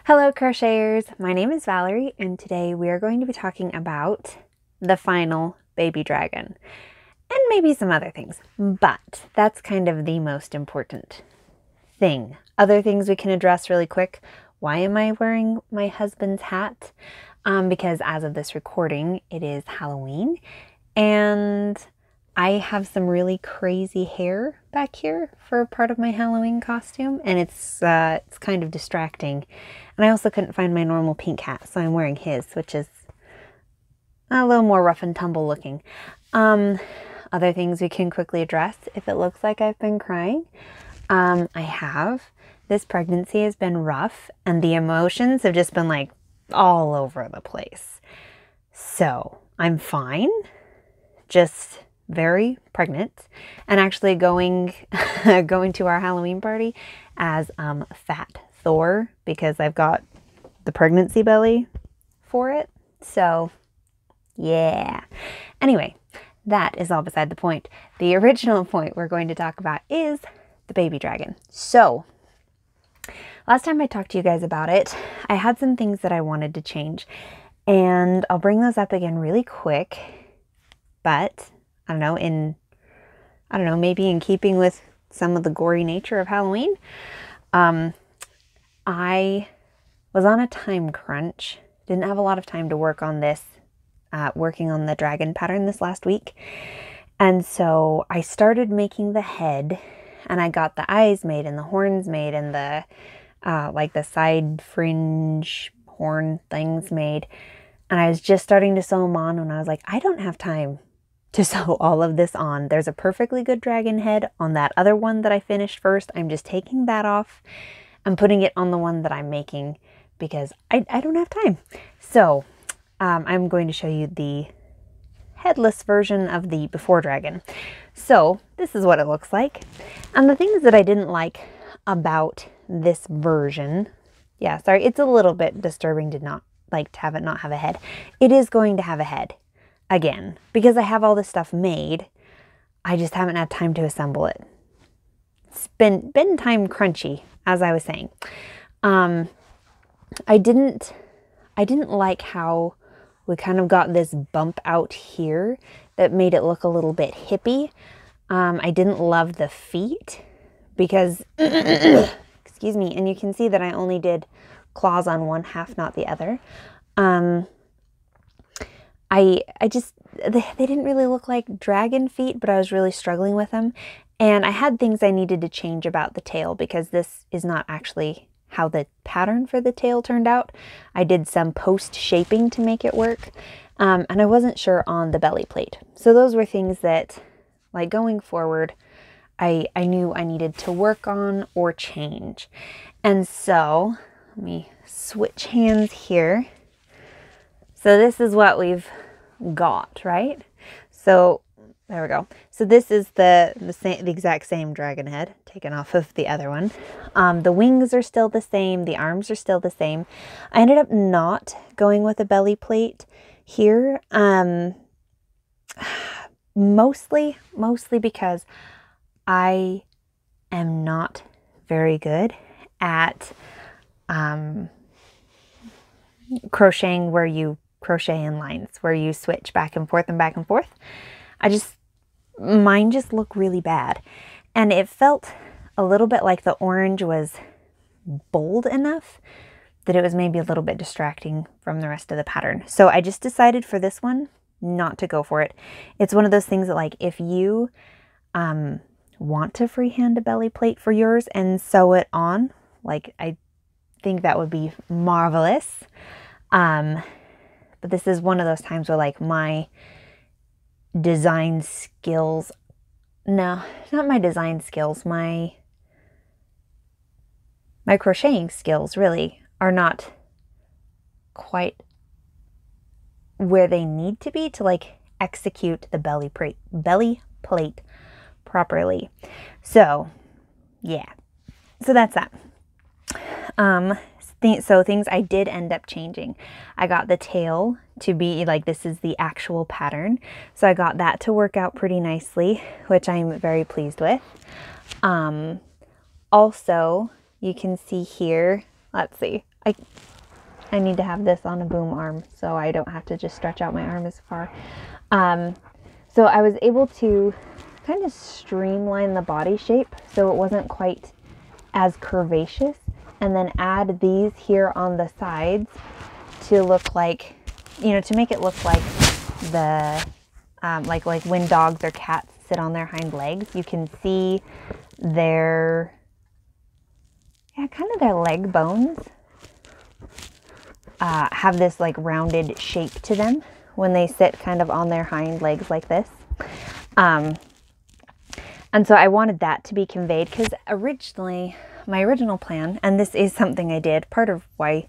Hello crocheters, my name is Valerie and today we are going to be talking about the final baby dragon and maybe some other things, but that's kind of the most important thing. Other things we can address really quick. Why am I wearing my husband's hat? Because as of this recording, it is Halloween and I have some really crazy hair back here for part of my Halloween costume, and it's kind of distracting. And I also couldn't find my normal pink hat, so I'm wearing his, which is a little more rough and tumble looking. Other things we can quickly address. If it looks like I've been crying, I have. This pregnancy has been rough, and the emotions have just been like all over the place. So I'm fine, just very pregnant, and actually going to our Halloween party as Fat Thor because I've got the pregnancy belly for it. So yeah. Anyway, that is all beside the point. The original point we're going to talk about is the baby dragon. So last time I talked to you guys about it, I had some things that I wanted to change, and I'll bring those up again really quick. But I don't know, maybe in keeping with some of the gory nature of Halloween, I was on a time crunch. Didn't have a lot of time to work on this, working on the dragon pattern this last week. And so I started making the head, and I got the eyes made and the horns made and the, like the side fringe horn things made. And I was just starting to sew them on when I was like, I don't have time to sew all of this on. There's a perfectly good dragon head on that other one that I finished first. I'm just taking that off and putting it on the one that I'm making because I don't have time. So I'm going to show you the headless version of the before dragon. So this is what it looks like. And the things that I didn't like about this version, yeah, sorry, it's a little bit disturbing to have it not have a head. It is going to have a head. Again, because I have all this stuff made, I just haven't had time to assemble it. It's been time crunchy, as I was saying. I didn't like how we kind of got this bump out here that made it look a little bit hippie. I didn't love the feet because, excuse me, and you can see that I only did claws on one half, not the other. They didn't really look like dragon feet, but I was really struggling with them. And I had things I needed to change about the tail because this is not actually how the pattern for the tail turned out. I did some post shaping to make it work. And I wasn't sure on the belly plate. So those were things that, like going forward, I knew I needed to work on or change. And so let me switch hands here. So this is what we've got, right? So there we go. So this is the exact same dragon head taken off of the other one. The wings are still the same. The arms are still the same. I ended up not going with a belly plate here. Mostly because I am not very good at crocheting where you crochet in lines, where you switch back and forth and back and forth. Mine just look really bad. And it felt a little bit like the orange was bold enough that it was maybe a little bit distracting from the rest of the pattern. So I just decided for this one not to go for it. It's one of those things that, like, if you want to freehand a belly plate for yours and sew it on, like, I think that would be marvelous. But this is one of those times where, like, my design skills, no, not my design skills, my crocheting skills really are not quite where they need to be to, like, execute the belly plate properly. So yeah, so that's that. So things I did end up changing. I got the tail to be like, this is the actual pattern. So I got that to work out pretty nicely, which I'm very pleased with. Also, you can see here, let's see, I need to have this on a boom arm so I don't have to just stretch out my arm as far. So I was able to kind of streamline the body shape so it wasn't quite as curvaceous, and then add these here on the sides to look like, you know, to make it look like the, like when dogs or cats sit on their hind legs, you can see their, yeah, kind of their leg bones have this like rounded shape to them when they sit kind of on their hind legs like this. And so I wanted that to be conveyed because originally, my original plan, and this is something I did, part of why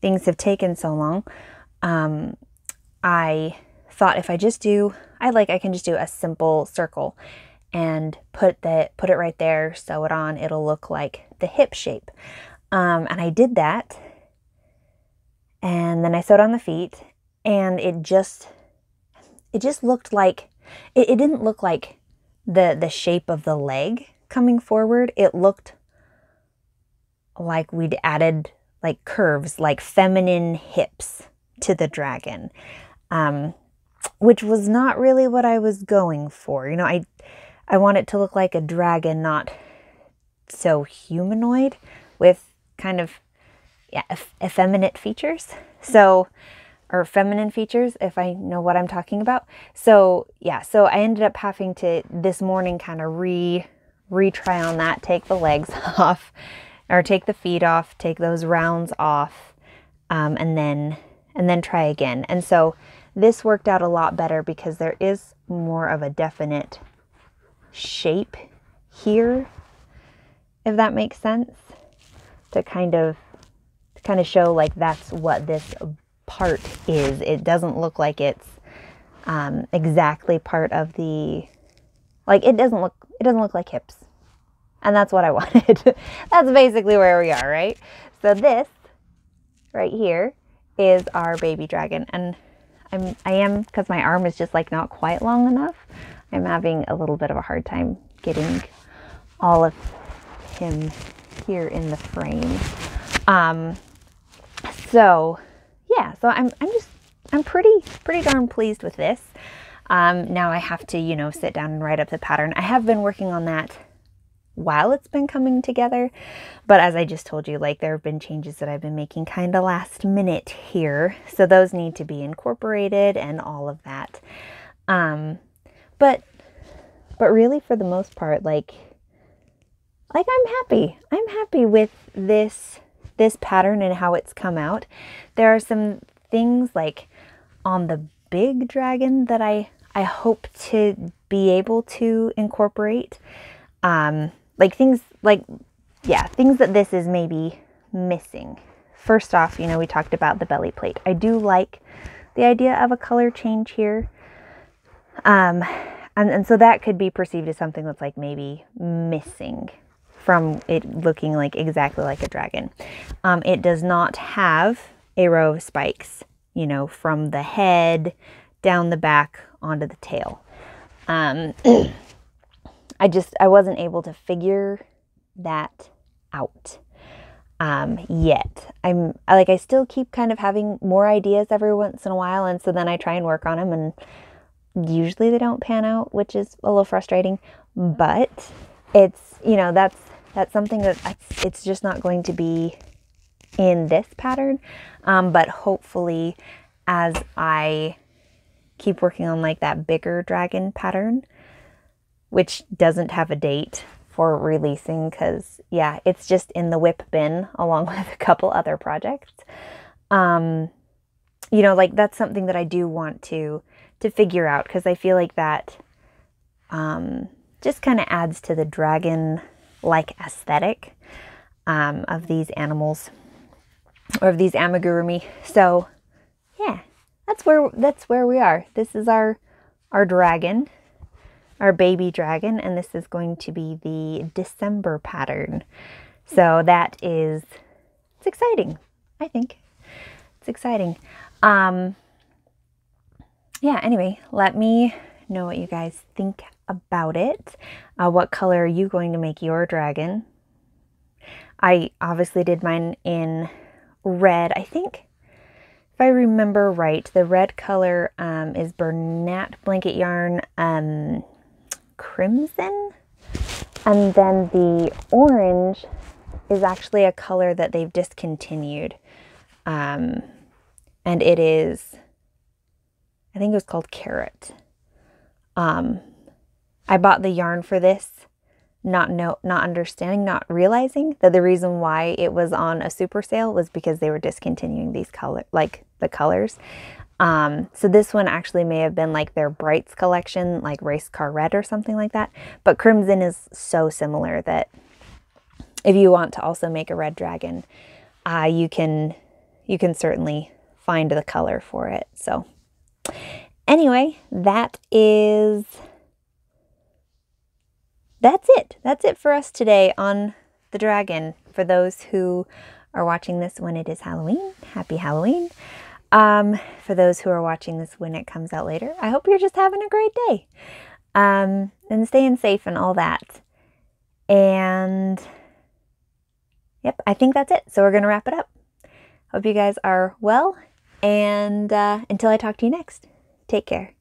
things have taken so long, I thought if I just do, I can just do a simple circle and put it right there, sew it on, it'll look like the hip shape. And I did that, and then I sewed on the feet, and it just looked like, it didn't look like the shape of the leg coming forward. It looked like we'd added like curves, like feminine hips to the dragon, which was not really what I was going for. You know, I want it to look like a dragon, not so humanoid, with kind of, yeah, effeminate features. So, or feminine features, if I know what I'm talking about. So yeah, so I ended up having to this morning kind of retry on that, take the legs off, or take the feet off, take those rounds off, and then try again. And so this worked out a lot better because there is more of a definite shape here, if that makes sense, to kind of show like that's what this part is. It doesn't look like it's exactly part of the, like it doesn't look like hips, and that's what I wanted. That's basically where we are, right? So this right here is our baby dragon, and I am, because my arm is just like not quite long enough, I'm having a little bit of a hard time getting all of him here in the frame. So yeah, so I'm pretty darn pleased with this. Now I have to, you know, sit down and write up the pattern. I have been working on that while it's been coming together, but as I just told you, like there have been changes that I've been making kind of last minute here, so those need to be incorporated and all of that. But really, for the most part, like I'm happy with this pattern and how it's come out. There are some things like on the big dragon that I hope to be able to incorporate. Like things that this is maybe missing. First off, you know, we talked about the belly plate. I do like the idea of a color change here. And so that could be perceived as something that's like maybe missing from it looking like exactly like a dragon. It does not have a row of spikes, you know, from the head down the back onto the tail. I wasn't able to figure that out yet. I still keep kind of having more ideas every once in a while, and so then I try and work on them, and usually they don't pan out, which is a little frustrating. But it's, you know, that's something that it's just not going to be in this pattern. But hopefully, as I keep working on like that bigger dragon pattern, which doesn't have a date for releasing, because yeah, it's just in the whip bin along with a couple other projects. You know, like that's something that I do want to figure out, because I feel like that just kind of adds to the dragon like aesthetic of these animals, or of these amigurumi. So yeah, that's where we are. This is our dragon, our baby dragon, and this is going to be the December pattern. So it's exciting. I think it's exciting. Yeah, anyway, let me know what you guys think about it. What color are you going to make your dragon? I obviously did mine in red. I think, if I remember right, the red color is Bernat Blanket Yarn Crimson. And then the orange is actually a color that they've discontinued. And it is, I think it was called Carrot. I bought the yarn for this, not understanding, not realizing that the reason why it was on a super sale was because they were discontinuing these the colors. So this one actually may have been like their Brights collection, like Race Car Red or something like that. But Crimson is so similar that if you want to also make a red dragon, you can certainly find the color for it. So anyway, that's it. That's it for us today on the dragon. For those who are watching this when it is Halloween, happy Halloween. For those who are watching this when it comes out later, I hope you're just having a great day. And staying safe and all that. And yep, I think that's it. So we're going to wrap it up. Hope you guys are well. And until I talk to you next, take care.